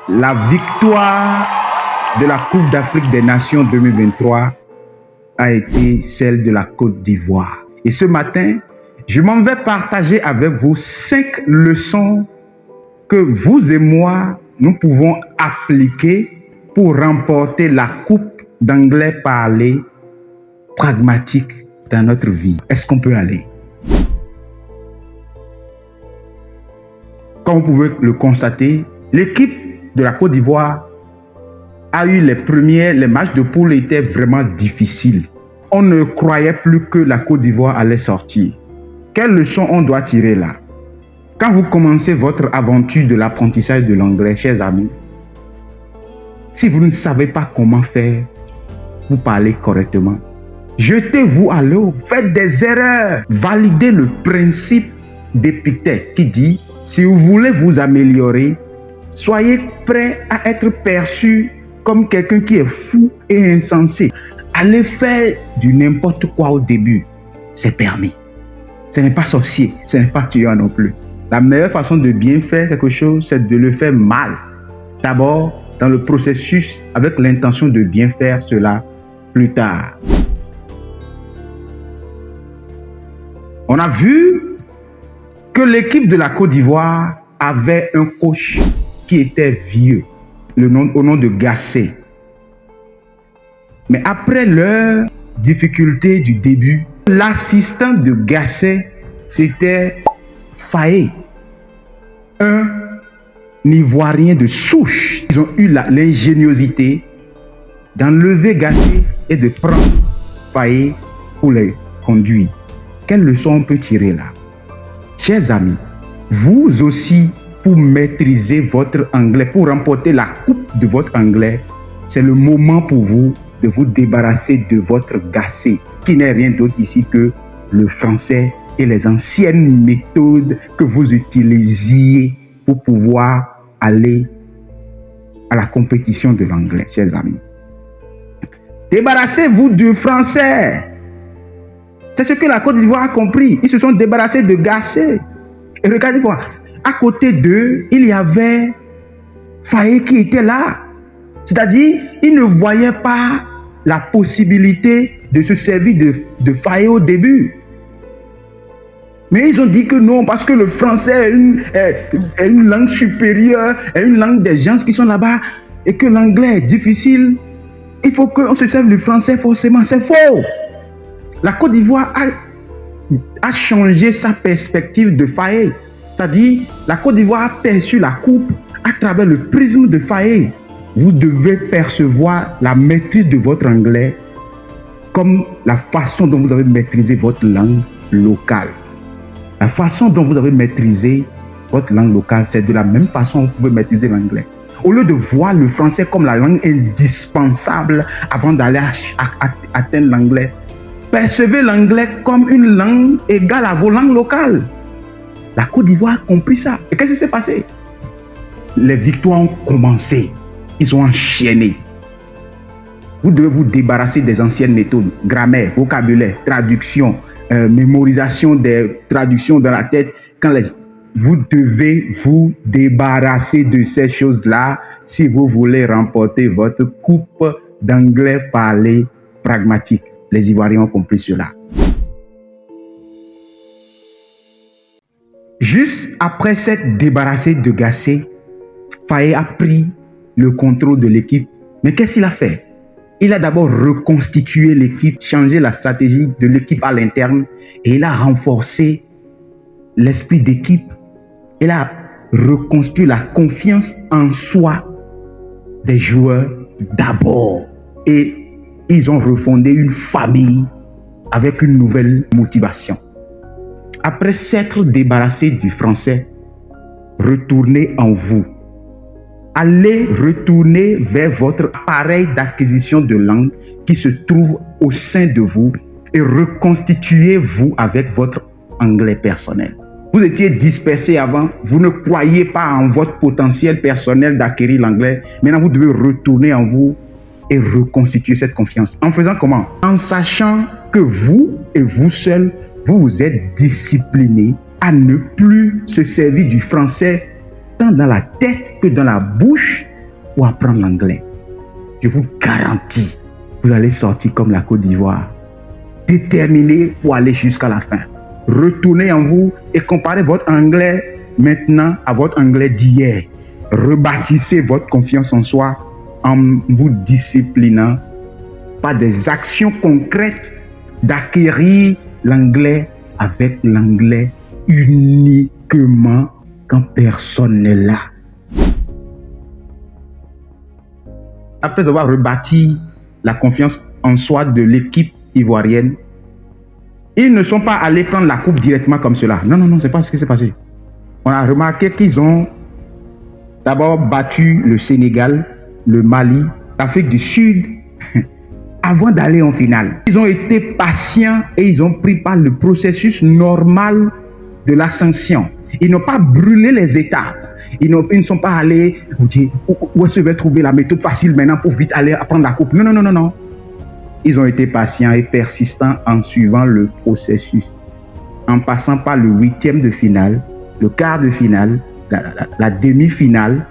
La victoire de la Coupe d'Afrique des Nations 2023 a été celle de la Côte d'Ivoire. Et ce matin, je m'en vais partager avec vous 5 leçons que vous et moi, nous pouvons appliquer pour remporter la Coupe d'anglais parlé pragmatique dans notre vie. Est-ce qu'on peut aller? Comme vous pouvez le constater, l'équipe de la Côte d'Ivoire a eu les matchs de poule étaient vraiment difficiles. On ne croyait plus que la Côte d'Ivoire allait sortir. Quelle leçon on doit tirer là? Quand vous commencez votre aventure de l'apprentissage de l'anglais, chers amis, si vous ne savez pas comment faire pour parler correctement, jetez-vous à l'eau, faites des erreurs, validez le principe d'Épictète qui dit: si vous voulez vous améliorer, soyez prêt à être perçu comme quelqu'un qui est fou et insensé. Allez faire du n'importe quoi au début, c'est permis. Ce n'est pas sorcier, ce n'est pas tueur non plus. La meilleure façon de bien faire quelque chose, c'est de le faire mal. D'abord, dans le processus, avec l'intention de bien faire cela plus tard. On a vu que l'équipe de la Côte d'Ivoire avait un coach qui était vieux, au nom de Gasset. Mais après leur difficulté du début, l'assistant de Gasset, c'était Faé, un Ivoirien de souche. Ils ont eu l'ingéniosité d'enlever Gasset et de prendre Faé pour les conduire. Quelle leçon on peut tirer là? Chers amis, vous aussi, pour maîtriser votre anglais, pour remporter la coupe de votre anglais, c'est le moment pour vous de vous débarrasser de votre Gasset, qui n'est rien d'autre ici que le français et les anciennes méthodes que vous utilisiez pour pouvoir aller à la compétition de l'anglais, chers amis. Débarrassez-vous du français. C'est ce que la Côte d'Ivoire a compris. Ils se sont débarrassés de Gasset. Et regardez-moi, à côté d'eux, il y avait Faé qui était là. C'est-à-dire, ils ne voyaient pas la possibilité de se servir de Faé au début. Mais ils ont dit que non, parce que le français est une langue supérieure, est une langue des gens qui sont là-bas, et que l'anglais est difficile. Il faut qu'on se serve du français forcément. C'est faux. La Côte d'Ivoire a changé sa perspective de Faé. C'est-à-dire, la Côte d'Ivoire a perçu la coupe à travers le prisme de Faé. Vous devez percevoir la maîtrise de votre anglais comme la façon dont vous avez maîtrisé votre langue locale. La façon dont vous avez maîtrisé votre langue locale, c'est de la même façon que vous pouvez maîtriser l'anglais. Au lieu de voir le français comme la langue indispensable avant d'aller atteindre l'anglais, percevez l'anglais comme une langue égale à vos langues locales. La Côte d'Ivoire a compris ça. Et qu'est-ce qui s'est passé? Les victoires ont commencé. Ils ont enchaîné. Vous devez vous débarrasser des anciennes méthodes, grammaire, vocabulaire, traduction, mémorisation des traductions dans la tête. Vous devez vous débarrasser de ces choses-là si vous voulez remporter votre coupe d'anglais parlé pragmatique. Les Ivoiriens ont compris cela. Juste après s'être débarrassé de Gasset, Faé a pris le contrôle de l'équipe. Mais qu'est-ce qu'il a fait? Il a d'abord reconstitué l'équipe, changé la stratégie de l'équipe à l'interne et il a renforcé l'esprit d'équipe. Il a reconstruit la confiance en soi des joueurs d'abord. Et ils ont refondé une famille avec une nouvelle motivation. Après s'être débarrassé du français, retournez en vous. Allez retourner vers votre appareil d'acquisition de langue qui se trouve au sein de vous et reconstituez-vous avec votre anglais personnel. Vous étiez dispersé avant, vous ne croyez pas en votre potentiel personnel d'acquérir l'anglais. Maintenant, vous devez retourner en vous et reconstituer cette confiance. En faisant comment? En sachant que vous et vous seul, vous vous êtes discipliné à ne plus se servir du français tant dans la tête que dans la bouche pour apprendre l'anglais. Je vous garantis, vous allez sortir comme la Côte d'Ivoire, déterminé pour aller jusqu'à la fin. Retournez en vous et comparez votre anglais maintenant à votre anglais d'hier. Rebâtissez votre confiance en soi en vous disciplinant par des actions concrètes d'acquérir l'anglais avec l'anglais uniquement quand personne n'est là. Après avoir rebâti la confiance en soi de l'équipe ivoirienne, ils ne sont pas allés prendre la coupe directement comme cela. Non, c'est pas ce qui s'est passé. On a remarqué qu'ils ont d'abord battu le Sénégal, le Mali, l'Afrique du Sud, avant d'aller en finale. Ils ont été patients et ils ont pris par le processus normal de l'ascension. Ils n'ont pas brûlé les étapes. Ils ne sont pas allés dire où est-ce que je vais trouver la méthode facile maintenant pour vite aller prendre la coupe. Non. Ils ont été patients et persistants en suivant le processus, en passant par le 8e de finale, le quart de finale, la demi-finale,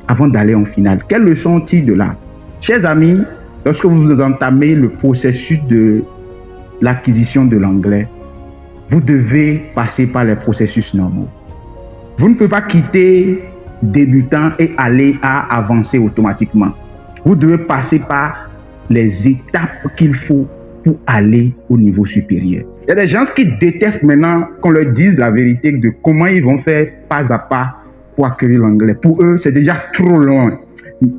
avant d'aller en finale. Quelle leçon tire de là? Chers amis, lorsque vous entamez le processus de l'acquisition de l'anglais, vous devez passer par les processus normaux. Vous ne pouvez pas quitter débutant et aller à avancer automatiquement. Vous devez passer par les étapes qu'il faut pour aller au niveau supérieur. Il y a des gens qui détestent maintenant qu'on leur dise la vérité de comment ils vont faire pas à pas pour acquérir l'anglais. Pour eux, c'est déjà trop loin.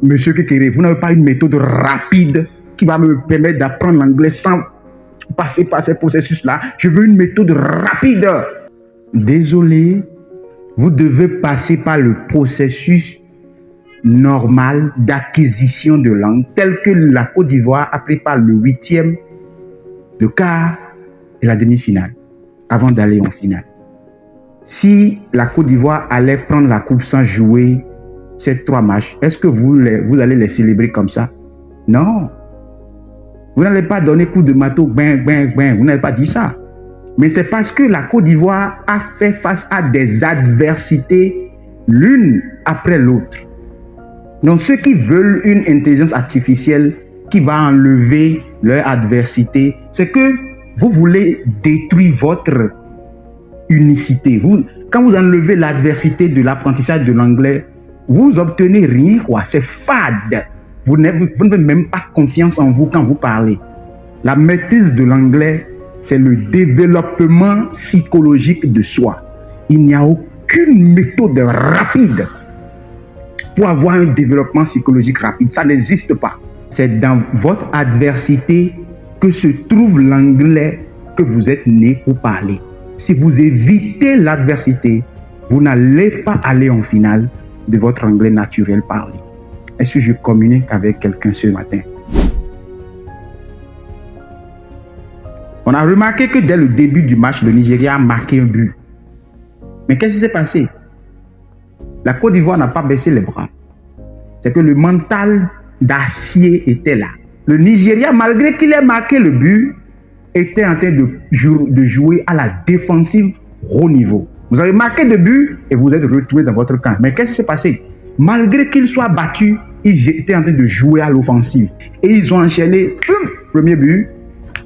Monsieur Kekere, vous n'avez pas une méthode rapide qui va me permettre d'apprendre l'anglais sans passer par ces processus-là. Je veux une méthode rapide. Désolé, vous devez passer par le processus normal d'acquisition de langue tel que la Côte d'Ivoire a pris par le 8e, le quart et la demi-finale avant d'aller en finale. Si la Côte d'Ivoire allait prendre la coupe sans jouer ces 3 matchs, est-ce que vous allez les célébrer comme ça? Non. Vous n'allez pas donner coup de marteau, vous n'allez pas dit ça. Mais c'est parce que la Côte d'Ivoire a fait face à des adversités l'une après l'autre. Donc ceux qui veulent une intelligence artificielle qui va enlever leur adversité, c'est que vous voulez détruire votre unicité. Quand vous enlevez l'adversité de l'apprentissage de l'anglais, vous obtenez rien, quoi. C'est fade. Vous n'avez même pas confiance en vous quand vous parlez. La maîtrise de l'anglais, c'est le développement psychologique de soi. Il n'y a aucune méthode rapide pour avoir un développement psychologique rapide. Ça n'existe pas. C'est dans votre adversité que se trouve l'anglais que vous êtes né pour parler. Si vous évitez l'adversité, vous n'allez pas aller en finale de votre anglais naturel parlé. Est-ce que je communique avec quelqu'un ce matin? On a remarqué que dès le début du match, le Nigeria a marqué un but. Mais qu'est-ce qui s'est passé? La Côte d'Ivoire n'a pas baissé les bras. C'est que le mental d'acier était là. Le Nigeria, malgré qu'il ait marqué le but, était en train de jouer à la défensive haut niveau. Vous avez marqué de but et vous êtes retrouvé dans votre camp. Mais qu'est-ce qui s'est passé? Malgré qu'ils soient battus, ils étaient en train de jouer à l'offensive. Et ils ont enchaîné premier but,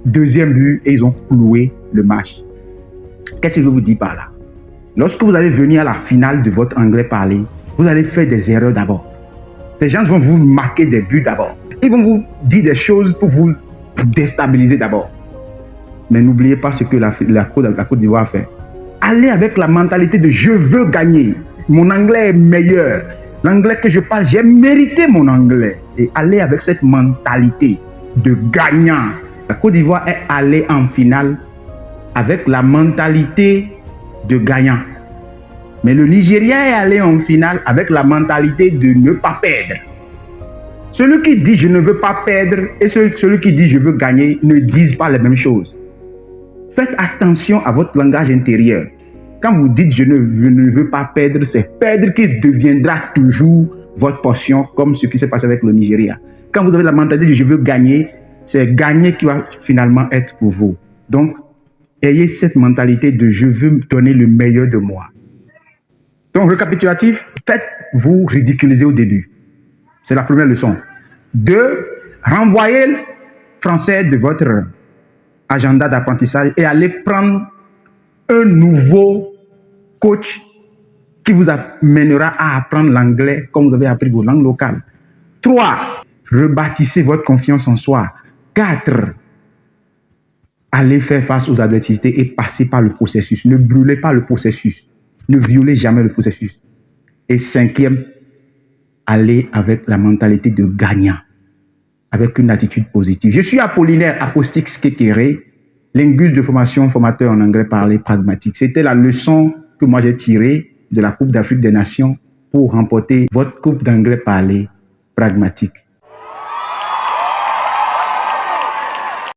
deuxième but et ils ont cloué le match. Qu'est-ce que je vous dis par là? Lorsque vous allez venir à la finale de votre anglais parlé, vous allez faire des erreurs d'abord. Les gens vont vous marquer des buts d'abord. Ils vont vous dire des choses pour vous déstabiliser d'abord. Mais n'oubliez pas ce que la Côte d'Ivoire a fait. Allez avec la mentalité de je veux gagner. Mon anglais est meilleur. L'anglais que je parle, j'ai mérité mon anglais. Et allez avec cette mentalité de gagnant. La Côte d'Ivoire est allée en finale avec la mentalité de gagnant. Mais le Nigeria est allé en finale avec la mentalité de ne pas perdre. Celui qui dit je ne veux pas perdre et celui qui dit je veux gagner ne disent pas les mêmes choses. Faites attention à votre langage intérieur. Quand vous dites je ne veux pas perdre, c'est perdre qui deviendra toujours votre portion, comme ce qui s'est passé avec le Nigeria. Quand vous avez la mentalité de je veux gagner, c'est gagner qui va finalement être pour vous. Donc, ayez cette mentalité de je veux me donner le meilleur de moi. Donc, récapitulatif, faites-vous ridiculiser au début. C'est la première leçon. 2, renvoyez le français de votre agenda d'apprentissage et allez prendre un nouveau coach qui vous amènera à apprendre l'anglais comme vous avez appris vos langues locales. 3, rebâtissez votre confiance en soi. 4, allez faire face aux adversités et passez par le processus. Ne brûlez pas le processus. Ne violez jamais le processus. Et 5e, allez avec la mentalité de gagnant, avec une attitude positive. Je suis Apollinaire Apostix Kekere, linguiste de formation, formateur en anglais parlé pragmatique. C'était la leçon que moi j'ai tirée de la Coupe d'Afrique des Nations pour remporter votre Coupe d'anglais parlé pragmatique.